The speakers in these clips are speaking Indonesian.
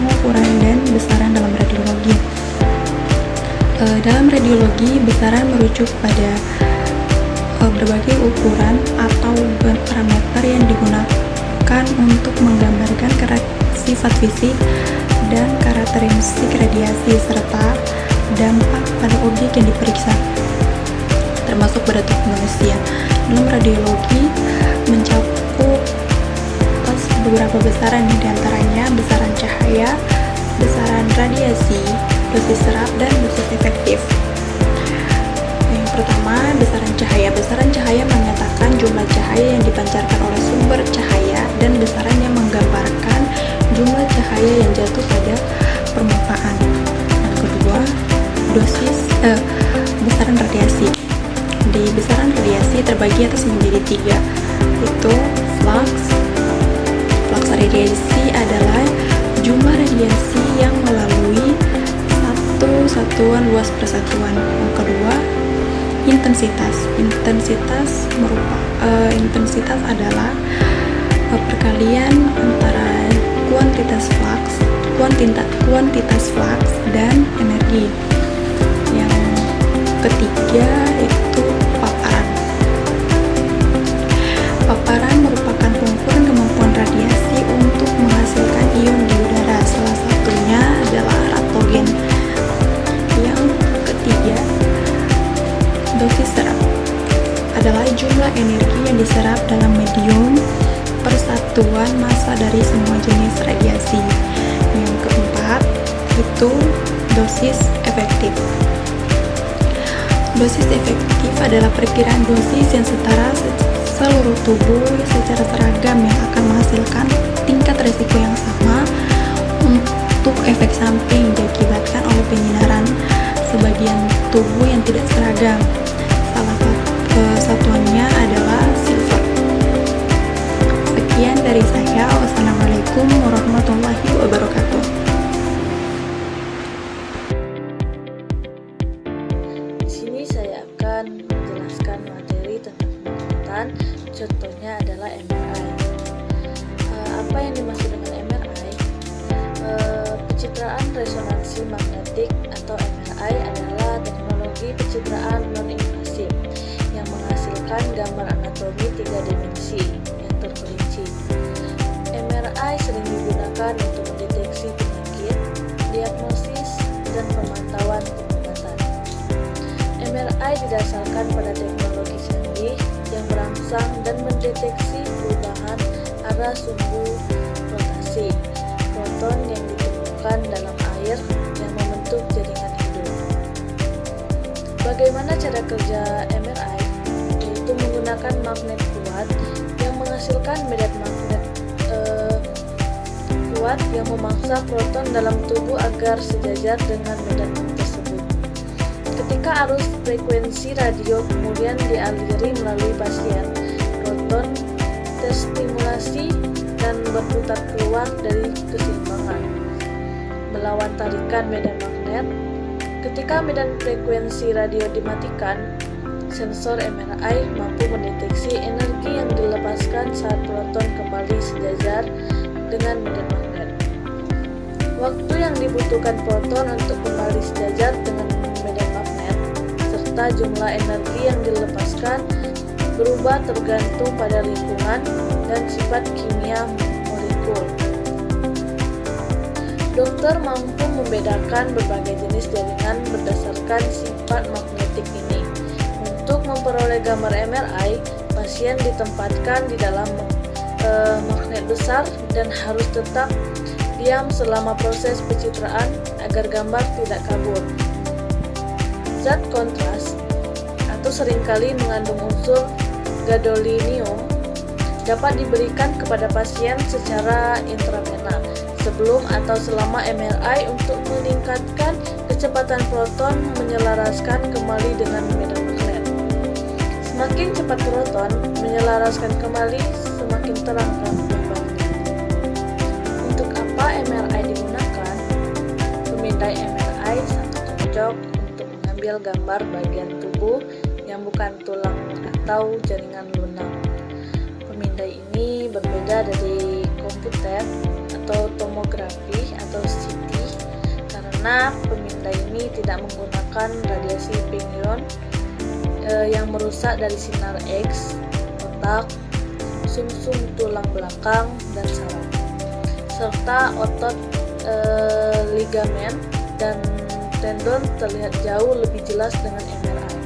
pengukuran dan besaran dalam radiologi. Dalam radiologi, besaran merujuk pada berbagai ukuran atau parameter yang digunakan untuk menggambarkan sifat fisik dan karakteristik radiasi serta dampak pada objek yang diperiksa, termasuk pada tubuh manusia. Dalam radiologi mencakup beberapa besaran, diantaranya besaran cahaya, besaran radiasi, dosis serap, dan dosis efektif. Yang pertama, besaran cahaya. Besaran cahaya menyatakan jumlah cahaya yang dipancarkan oleh sumber cahaya dan besaran yang menggambarkan jumlah cahaya yang jatuh pada permukaan. Yang kedua, besaran radiasi. Di besaran radiasi terbagi atas menjadi 3, yaitu flux. Flux radiasi adalah jumlah radiasi yang melalui satu satuan luas persatuan. Yang kedua, intensitas. Intensitas adalah perkalian antara kuantitas flux dan energi. Yang ketiga itu paparan. Paparan merupakan pengukuran kemampuan radiasi untuk menghasilkan ion di udara. Salah satunya adalah ratogen. Yang ketiga, dosis serap adalah jumlah energi yang diserap dalam medium persatuan massa dari semua jenis radiasi. Yang keempat itu dosis efektif. Dosis efektif adalah perkiraan dosis yang setara seluruh tubuh secara seragam yang akan menghasilkan tingkat risiko yang sama untuk efek samping diakibatkan oleh penyinaran sebagian tubuh yang tidak seragam. Salah satuannya adalah silver. Sekian dari saya. Wassalamualaikum warahmatullahi wabarakatuh. Di sini saya akan menjelaskan materi tentang pengobatan. Contohnya adalah MRI. Apa yang dimaksud dengan MRI? Pencitraan resonansi magnetik atau MRI adalah teknologi pencitraan non-invasif yang menghasilkan gambar anatomi 3 dimensi yang terperinci. MRI sering digunakan untuk mendeteksi penyakit, diagnosis, dan pemantauan pengobatan. MRI didasarkan pada teknologi canggih yang merangsang dan mendeteksi perubahan arah sumbu rotasi proton yang ditemukan dalam air yang membentuk jaringan hidup. Bagaimana cara kerja MRI? Yaitu menggunakan magnet kuat yang menghasilkan medan magnet kuat yang memaksa proton dalam tubuh agar sejajar dengan medan tersebut. Ketika arus frekuensi radio kemudian dialiri melalui pasien, proton terstimulasi dan berputar keluar dari keseimbangan, melawan tarikan medan magnet. Ketika medan frekuensi radio dimatikan, sensor MRI mampu mendeteksi energi yang dilepaskan saat proton kembali sejajar dengan medan magnet. Waktu yang dibutuhkan proton untuk kembali sejajar dengan medan magnet serta jumlah energi yang dilepaskan berubah tergantung pada lingkungan dan sifat kimia molekul. Dokter mampu membedakan berbagai jenis jaringan berdasarkan sifat magnetik ini. Untuk memperoleh gambar MRI, pasien ditempatkan di dalam magnet besar dan harus tetap diam selama proses pencitraan agar gambar tidak kabur. Zat kontras atau seringkali mengandung unsur gadolinium dapat diberikan kepada pasien secara intravena sebelum atau selama MRI untuk meningkatkan kecepatan proton menyelaraskan kembali dengan medan magnet. Semakin cepat proton menyelaraskan kembali, semakin terang gambarnya. Untuk apa MRI digunakan? Pemindai MRI sangat cocok untuk mengambil gambar bagian tubuh yang bukan tulang atau jaringan lunak. Pemindai ini berbeda dari komputer atau tomografi atau karena pemindai ini tidak menggunakan radiasi pinyon yang merusak dari sinar X, otak, sumsum tulang belakang, dan saraf, serta otot, ligamen, dan tendon terlihat jauh lebih jelas dengan MRI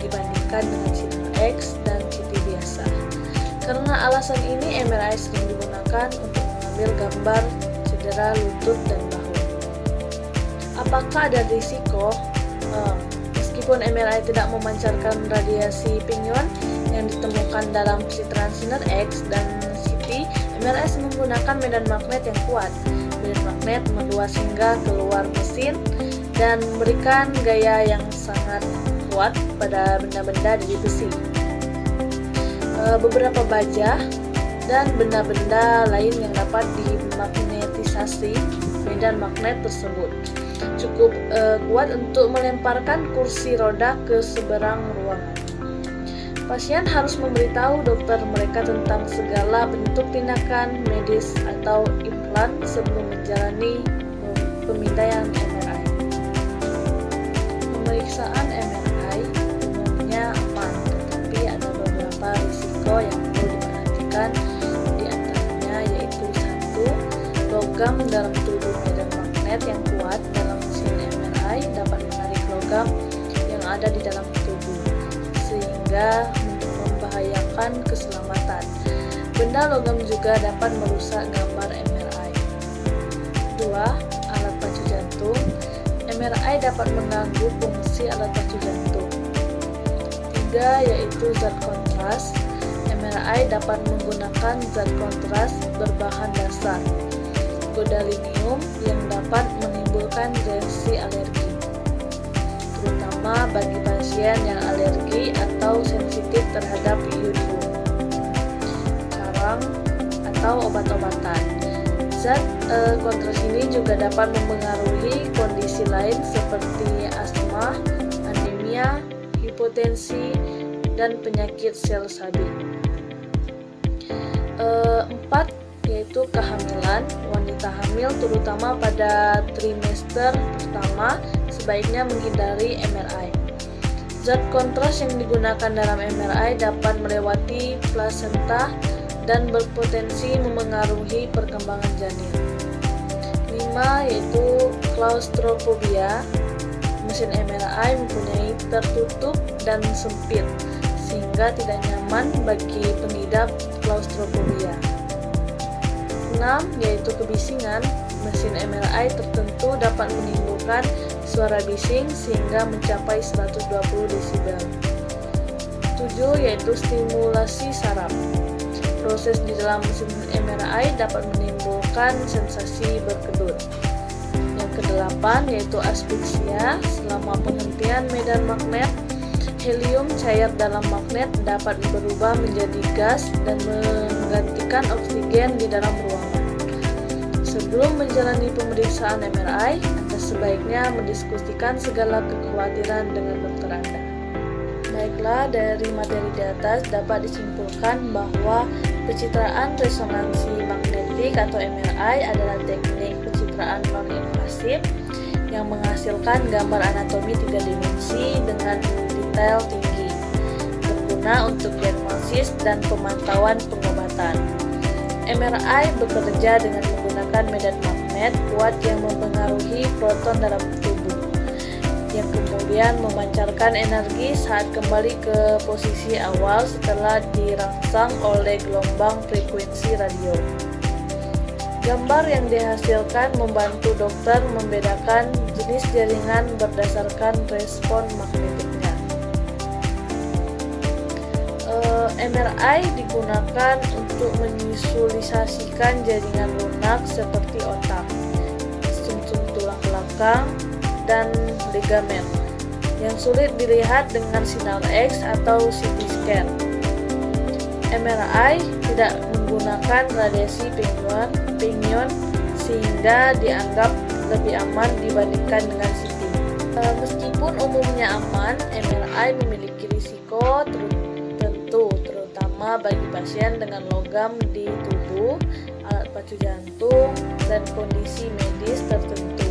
dibandingkan dengan sinar X dan CT biasa. Karena alasan ini, MRI sering digunakan untuk mengambil gambar cedera lutut dan bahu. Apakah ada risiko? Meskipun MRI tidak memancarkan radiasi pinyon yang ditemukan dalam pencitraan sinar X dan CT, MRI menggunakan medan magnet yang kuat. Medan magnet meluas hingga keluar mesin dan memberikan gaya yang sangat kuat pada benda-benda dari besi. Beberapa baja dan benda-benda lain yang dapat dimagnetisasi medan magnet tersebut cukup kuat untuk melemparkan kursi roda ke seberang ruangan. Pasien harus memberitahu dokter mereka tentang segala bentuk tindakan medis atau implan sebelum menjalani pemindaian MRI. Pemeriksaan MRI umumnya aman, tetapi ada beberapa risiko yang perlu diperhatikan. Di antaranya yaitu 1. Logam dalam tubuh medan magnet yang kuat dalam mesin MRI dapat menarik logam yang ada di dalam tubuh, sehingga membahayakan keselamatan. Benda logam juga dapat merusak gambar MRI. 2. Alat pacu jantung. MRI dapat mengganggu fungsi alat pacu jantung. 3. Yaitu zat kontras. MRI dapat menggunakan zat kontras berbahan dasar gadolinium yang dapat menimbulkan reaksi alergi, terutama bagi pasien yang alergi atau sensitif terhadap iodium, carang, atau obat-obatan. Zat kontras ini juga dapat mempengaruhi kondisi lain seperti asma, anemia, hipotensi, dan penyakit sel sabi. 4. Yaitu kehamilan. Wanita hamil terutama pada trimester pertama sebaiknya menghindari MRI. Zat kontras yang digunakan dalam MRI dapat melewati plasenta dan berpotensi memengaruhi perkembangan janin. 5. Yaitu klaustrofobia. Mesin MRI mempunyai tertutup dan sempit sehingga tidak nyaman bagi pengidap klaustrofobia. 6. Yaitu kebisingan. Mesin MRI tertentu dapat menimbulkan suara bising sehingga mencapai 120 desibel. 7. Yaitu stimulasi saraf. Proses di dalam mesin MRI dapat menimbulkan sensasi berkedut. Yang ke-8 yaitu asfiksia. Selama penghentian medan magnet, helium cair dalam magnet dapat berubah menjadi gas dan menggantikan oksigen di dalam ruangan. Sebelum menjalani pemeriksaan MRI, Anda sebaiknya mendiskusikan segala kekhawatiran dengan dokter Anda. Baiklah, dari materi di atas dapat disimpulkan bahwa pencitraan resonansi magnetik atau MRI adalah teknik pencitraan non-invasif yang menghasilkan gambar anatomi 3 dimensi dengan detail tinggi, berguna untuk diagnosis dan pemantauan pengobatan. MRI bekerja dengan menggunakan medan magnet kuat yang mempengaruhi proton dalam tubuh, yang kemudian memancarkan energi saat kembali ke posisi awal setelah dirangsang oleh gelombang frekuensi radio. Gambar yang dihasilkan membantu dokter membedakan jenis jaringan berdasarkan respon magnetiknya. MRI digunakan untuk memvisualisasikan jaringan lunak seperti otak, sumsum tulang belakang, dan ligamen yang sulit dilihat dengan sinar X atau CT scan. MRI tidak menggunakan radiasi pinyon sehingga dianggap lebih aman dibandingkan dengan CT. Meskipun umumnya aman, MRI memiliki risiko tertentu, terutama bagi pasien dengan logam di tubuh, alat pacu jantung, dan kondisi medis tertentu.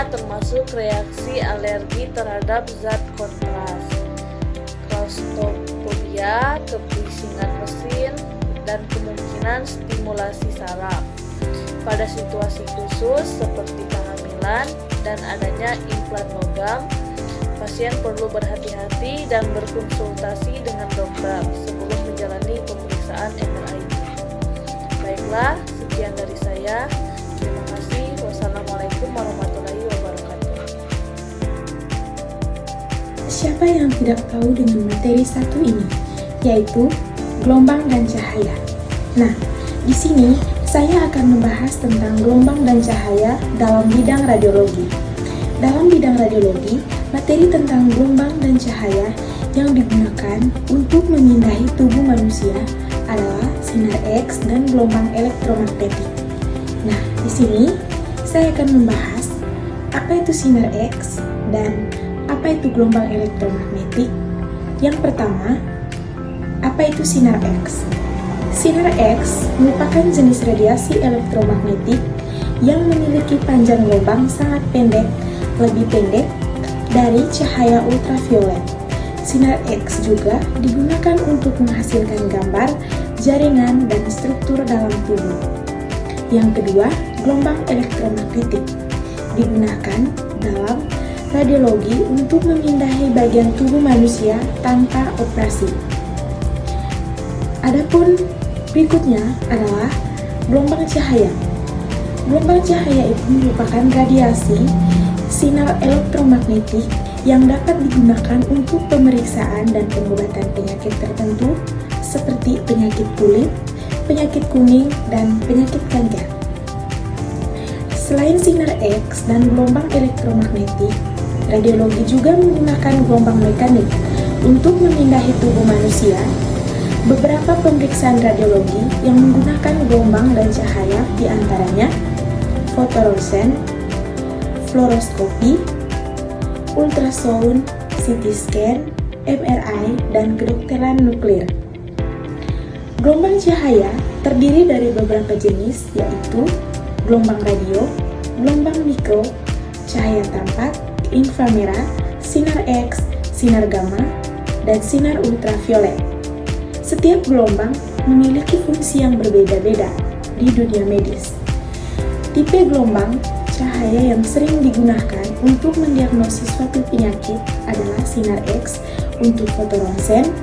termasuk reaksi alergi terhadap zat kontras, klaustrofobia, kebisingan mesin, dan kemungkinan stimulasi saraf. Pada situasi khusus seperti kehamilan dan adanya implan logam, pasien perlu berhati-hati dan berkonsultasi dengan dokter sebelum menjalani pemeriksaan MRI. Baiklah, sekian dari saya. Terima kasih. Wassalamualaikum warahmatullahi wabarakatuh. Siapa yang tidak tahu dengan materi satu ini, yaitu gelombang dan cahaya. Nah, di sini saya akan membahas tentang gelombang dan cahaya dalam bidang radiologi. Dalam bidang radiologi, materi tentang gelombang dan cahaya yang digunakan untuk memindahi tubuh manusia adalah sinar X dan gelombang elektromagnetik. Nah, di sini saya akan membahas apa itu sinar X dan apa itu gelombang elektromagnetik. Yang pertama, apa itu sinar X? Sinar X merupakan jenis radiasi elektromagnetik yang memiliki panjang gelombang sangat pendek, lebih pendek dari cahaya ultraviolet. Sinar X juga digunakan untuk menghasilkan gambar, jaringan, dan struktur dalam tubuh. Yang kedua, gelombang elektromagnetik digunakan dalam radiologi untuk memindahi bagian tubuh manusia tanpa operasi. Adapun berikutnya adalah gelombang cahaya. Gelombang cahaya itu merupakan radiasi sinar elektromagnetik yang dapat digunakan untuk pemeriksaan dan pengobatan penyakit tertentu seperti penyakit kulit, penyakit kuning, dan penyakit kanker. Selain sinar X dan gelombang elektromagnetik, radiologi juga menggunakan gelombang mekanik untuk memindahi tubuh manusia. Beberapa pemeriksaan radiologi yang menggunakan gelombang dan cahaya diantaranya fotorosen, fluoroskopi, ultrasound, CT scan, MRI, dan kedokteran nuklir. Gelombang cahaya terdiri dari beberapa jenis, yaitu gelombang radio, gelombang mikro, cahaya tampak, inframerah, sinar X, sinar gamma, dan sinar ultraviolet. Setiap gelombang memiliki fungsi yang berbeda-beda di dunia medis. Tipe gelombang cahaya yang sering digunakan untuk mendiagnosis suatu penyakit adalah sinar X untuk fotoronsen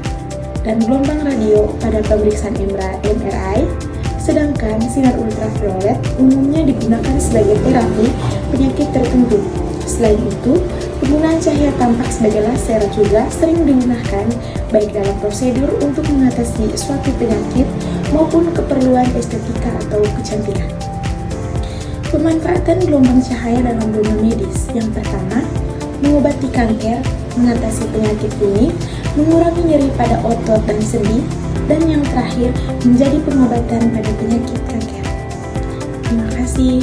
dan gelombang radio pada pemeriksaan MRI, sedangkan sinar ultraviolet umumnya digunakan sebagai terapi penyakit tertentu. Selain itu, penggunaan cahaya tampak sebagai laser juga sering digunakan baik dalam prosedur untuk mengatasi suatu penyakit maupun keperluan estetika atau kecantikan. Pemanfaatan gelombang cahaya dalam dunia medis. Yang pertama, mengobati kanker, mengatasi penyakit kuning, mengurangi nyeri pada otot dan sendi, dan yang terakhir menjadi pengobatan pada penyakit kanker. Terima kasih.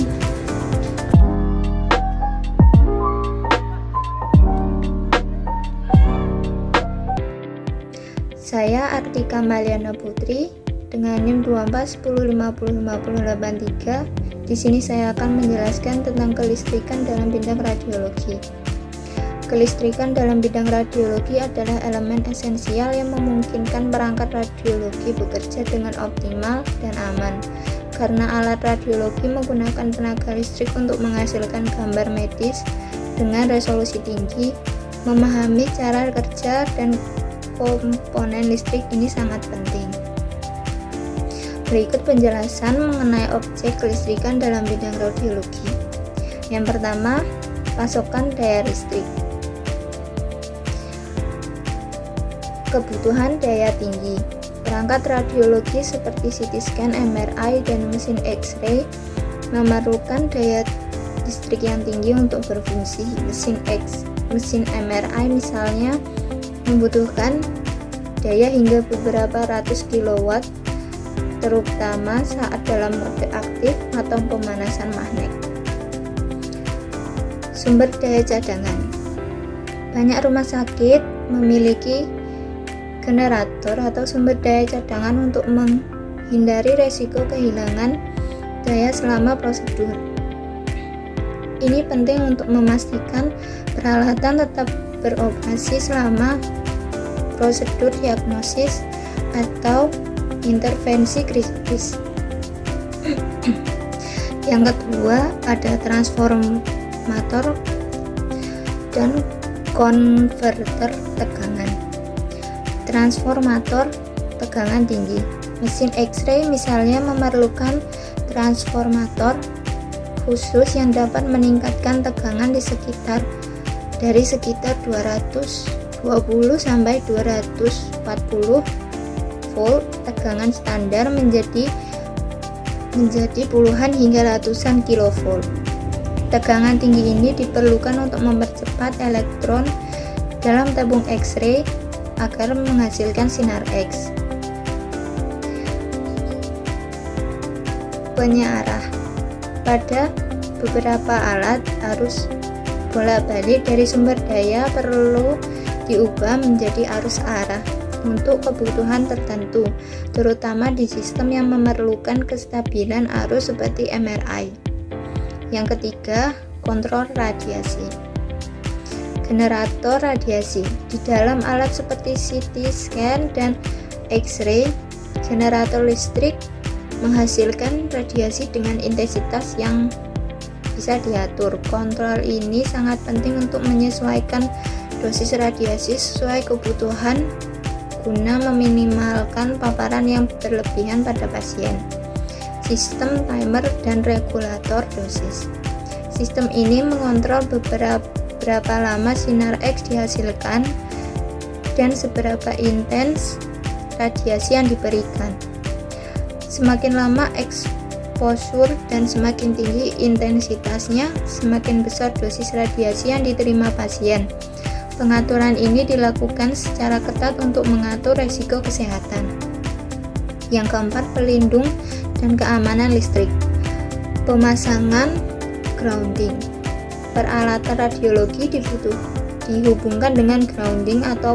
Saya Artika Maliana Putri dengan NIM 2410505083. Di sini saya akan menjelaskan tentang kelistrikan dalam bidang radiologi. Kelistrikan dalam bidang radiologi adalah elemen esensial yang memungkinkan perangkat radiologi bekerja dengan optimal dan aman. Karena alat radiologi menggunakan tenaga listrik untuk menghasilkan gambar medis dengan resolusi tinggi, memahami cara kerja dan komponen listrik ini sangat penting. Berikut penjelasan mengenai objek kelistrikan dalam bidang radiologi. Yang pertama, pasokan daya listrik. Kebutuhan daya tinggi. Perangkat radiologi seperti CT scan, MRI, dan mesin X-ray memerlukan daya listrik yang tinggi untuk berfungsi. Mesin MRI misalnya membutuhkan daya hingga beberapa ratus kilowatt, terutama saat dalam mode aktif atau pemanasan magnet. Sumber daya cadangan. Banyak rumah sakit memiliki generator atau sumber daya cadangan untuk menghindari resiko kehilangan daya selama prosedur. Ini penting untuk memastikan peralatan tetap beroperasi selama prosedur diagnosis atau intervensi kritis. Yang kedua, ada transformator dan konverter tegangan. Transformator tegangan tinggi. Mesin X-ray misalnya memerlukan transformator khusus yang dapat meningkatkan tegangan dari sekitar 220 sampai 240 volt tegangan standar menjadi puluhan hingga ratusan kilovolt. Tegangan tinggi ini diperlukan untuk mempercepat elektron dalam tabung X-ray agar menghasilkan sinar X. Penyearah. Pada beberapa alat, arus bolak-balik dari sumber daya perlu diubah menjadi arus arah untuk kebutuhan tertentu, terutama di sistem yang memerlukan kestabilan arus seperti MRI. Yang ketiga, kontrol radiasi. Generator radiasi. Di dalam alat seperti CT scan dan X-ray, generator listrik menghasilkan radiasi dengan intensitas yang bisa diatur. Kontrol ini sangat penting untuk menyesuaikan dosis radiasi sesuai kebutuhan guna meminimalkan paparan yang berlebihan pada pasien. Sistem timer dan regulator dosis. Sistem ini mengontrol berapa lama sinar X dihasilkan dan seberapa intens radiasi yang diberikan. Semakin lama exposure dan semakin tinggi intensitasnya, semakin besar dosis radiasi yang diterima pasien. Pengaturan ini dilakukan secara ketat untuk mengatur risiko kesehatan. Yang keempat, pelindung dan keamanan listrik. Pemasangan grounding. Peralatan radiologi dihubungkan dengan grounding atau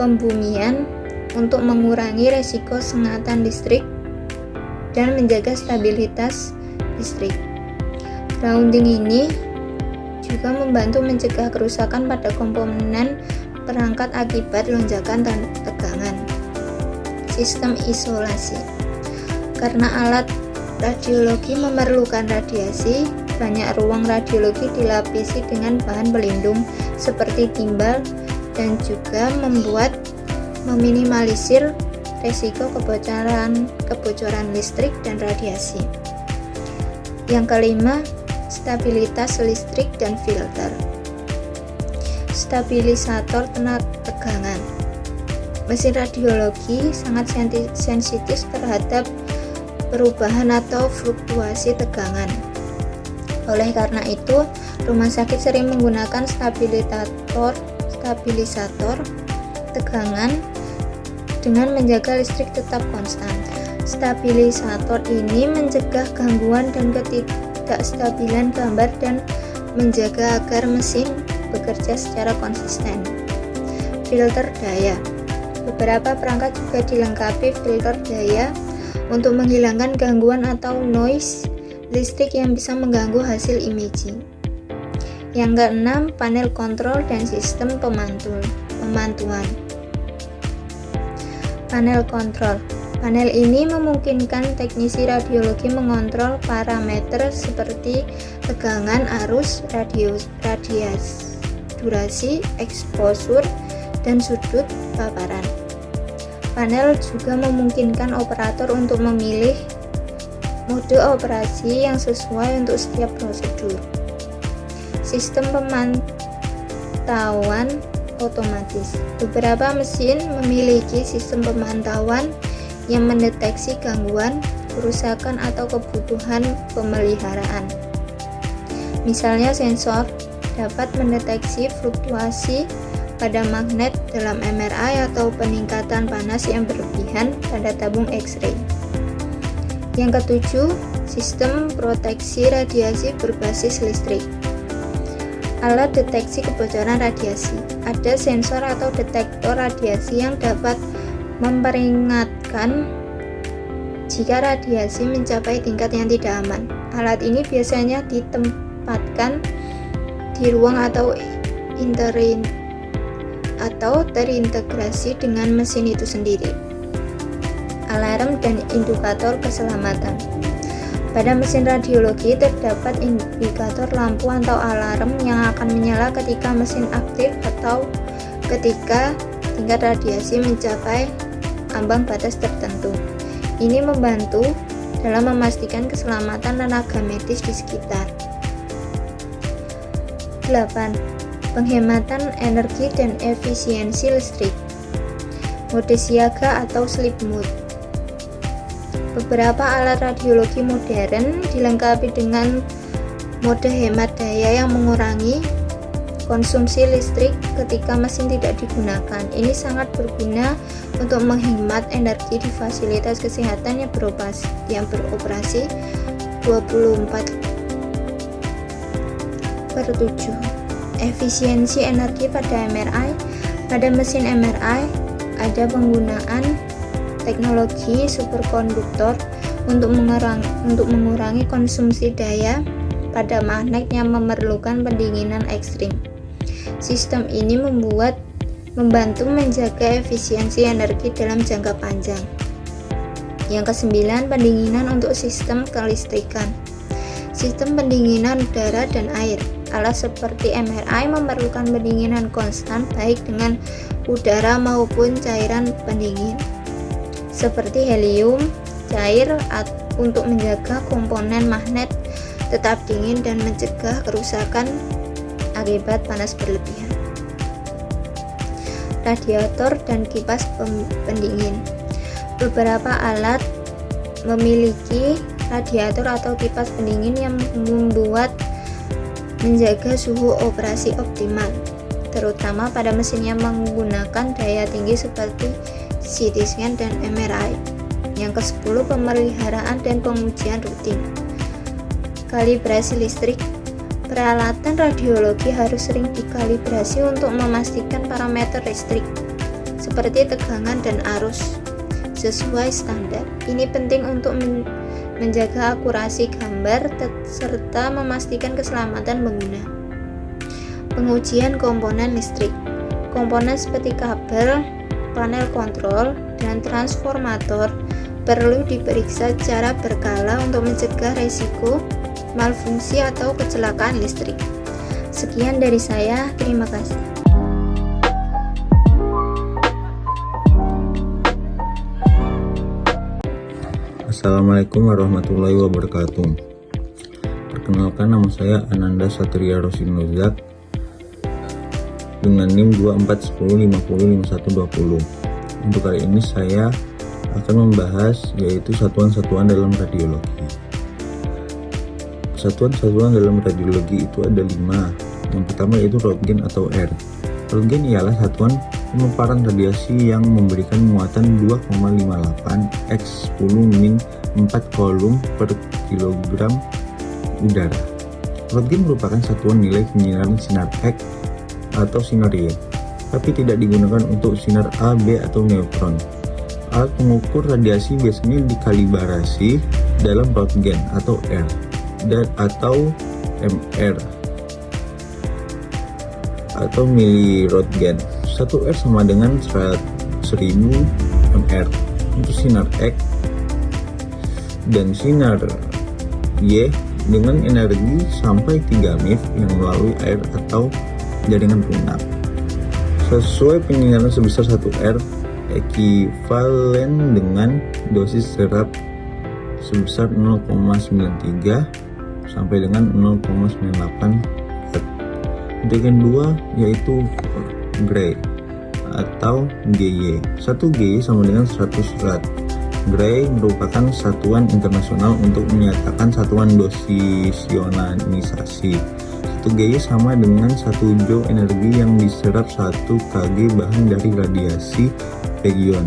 pembumian untuk mengurangi risiko sengatan listrik dan menjaga stabilitas listrik. Grounding ini juga membantu mencegah kerusakan pada komponen perangkat akibat lonjakan tegangan. Sistem isolasi. Karena alat radiologi memerlukan radiasi, banyak ruang radiologi dilapisi dengan bahan pelindung seperti timbal dan juga meminimalisir risiko kebocoran listrik dan radiasi. Yang kelima, stabilitas listrik dan filter. Stabilisator tegangan. Mesin radiologi sangat sensitif terhadap perubahan atau fluktuasi tegangan. Oleh karena itu, rumah sakit sering menggunakan stabilisator tegangan dengan menjaga listrik tetap konstan. Stabilisator ini mencegah gangguan dan ketidakstabilan gambar dan menjaga agar mesin bekerja secara konsisten. Filter daya. Beberapa perangkat juga dilengkapi filter daya untuk menghilangkan gangguan atau noise listrik yang bisa mengganggu hasil imaging. Yang keenam, panel kontrol dan sistem pemantuan. Panel kontrol. Panel ini memungkinkan teknisi radiologi mengontrol parameter seperti tegangan, arus, radius, durasi, exposure, dan sudut paparan. Panel juga memungkinkan operator untuk memilih mode operasi yang sesuai untuk setiap prosedur. Sistem pemantauan otomatis. Beberapa mesin memiliki sistem pemantauan yang mendeteksi gangguan, kerusakan atau kebutuhan pemeliharaan. Misalnya sensor dapat mendeteksi fluktuasi pada magnet dalam MRI atau peningkatan panas yang berlebihan pada tabung X-ray. Yang ketujuh, sistem proteksi radiasi berbasis listrik. Alat deteksi kebocoran radiasi. Ada sensor atau detektor radiasi yang dapat memperingatkan jika radiasi mencapai tingkat yang tidak aman. Alat ini biasanya ditempatkan di ruang atau terintegrasi dengan mesin itu sendiri. Alarm dan indikator keselamatan. Pada mesin radiologi terdapat indikator lampu atau alarm yang akan menyala ketika mesin aktif atau ketika tingkat radiasi mencapai ambang batas tertentu. Ini membantu dalam memastikan keselamatan tenaga medis di sekitar. 8. Penghematan energi dan efisiensi listrik. Mode siaga atau sleep mode. Beberapa alat radiologi modern dilengkapi dengan mode hemat daya yang mengurangi konsumsi listrik ketika mesin tidak digunakan. Ini sangat berguna untuk menghemat energi di fasilitas kesehatan yang beroperasi 24/7. Efisiensi energi pada MRI. Pada mesin MRI ada penggunaan teknologi superkonduktor untuk mengurangi konsumsi daya pada magnet yang memerlukan pendinginan ekstrim. Sistem ini membantu menjaga efisiensi energi dalam jangka panjang. Yang ke-9, pendinginan untuk sistem kelistrikan. Sistem pendinginan udara dan air. Alat seperti MRI memerlukan pendinginan konstan baik dengan udara maupun cairan pendingin seperti helium cair untuk menjaga komponen magnet tetap dingin dan mencegah kerusakan akibat panas berlebihan. Radiator dan kipas pendingin. Beberapa alat memiliki radiator atau kipas pendingin yang menjaga suhu operasi optimal, terutama pada mesin yang menggunakan daya tinggi seperti CT scan dan MRI. Yang ke-10, pemeliharaan dan pengujian rutin. Kalibrasi listrik. Peralatan radiologi harus sering dikalibrasi untuk memastikan parameter listrik seperti tegangan dan arus sesuai standar. Ini penting untuk menjaga akurasi gambar serta memastikan keselamatan pengguna. Pengujian komponen listrik. Komponen seperti kabel, panel kontrol, dan transformator perlu diperiksa secara berkala untuk mencegah risiko malfungsi atau kecelakaan listrik. Sekian dari saya, terima kasih. Assalamualaikum warahmatullahi wabarakatuh. Perkenalkan, nama saya Ananda Satria Rosinozak dengan NIM 2410505120. Untuk kali ini saya akan membahas yaitu satuan-satuan dalam radiologi. Satuan-satuan dalam radiologi itu ada 5. Yang pertama yaitu Röntgen atau R. Röntgen ialah satuan pemaparan radiasi yang memberikan muatan 2,58 x 10⁻⁴ kolom per kilogram udara. Röntgen merupakan satuan nilai penyinaran sinar X atau sinar Y, tapi tidak digunakan untuk sinar A, B, atau neutron. Alat pengukur radiasi biasanya dikalibrasi dalam Röntgen atau R atau MR atau miliröntgen. 1 R sama dengan 1000 mR untuk sinar X dan sinar Y dengan energi sampai 3 MeV yang melalui air atau jaringan lunak. Sesuai penyinaran sebesar 1 R ekivalen dengan dosis serap sebesar 0,93 sampai dengan 0,98 watt. Untuk yang kedua yaitu Gray atau GY. 1 GY sama dengan 100 watt. Gray merupakan satuan internasional untuk menyatakan satuan dosisionisasi. 1 GY sama dengan 1 joule energi yang diserap 1 kg bahan dari radiasi region.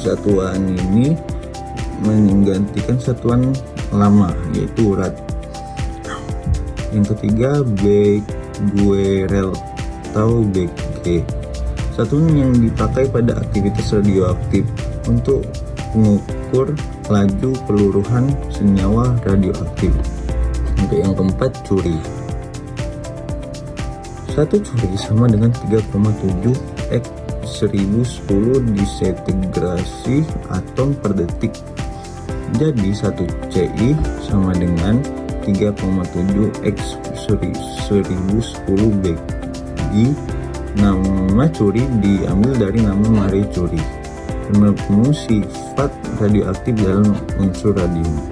Satuan ini menggantikan satuan lama yaitu Rad. Yang ketiga Becquerel atau BG. Satuan yang dipakai pada aktivitas radioaktif untuk mengukur laju peluruhan senyawa radioaktif. Yang Untuk yang keempat, curi. 1 curi sama dengan 3,7 X 1010 disintegrasi atom per detik. Jadi 1 CI sama dengan 3,7 X 1010 bagi nama curi diambil dari nama Marie Curie. Penuh sifat radioaktif dalam unsur radium.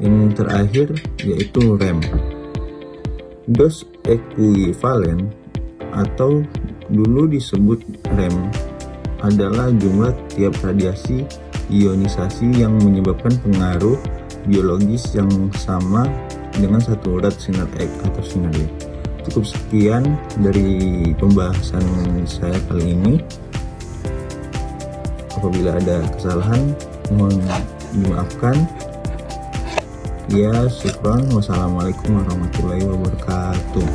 Yang terakhir yaitu rem. Dose ekuivalen atau dulu disebut rem adalah jumlah tiap radiasi ionisasi yang menyebabkan pengaruh biologis yang sama dengan satu urat sinar X atau sinar Y. Cukup sekian dari pembahasan saya kali ini. Apabila ada kesalahan mohon dimaafkan. Ya, syukran. Wassalamualaikum warahmatullahi wabarakatuh.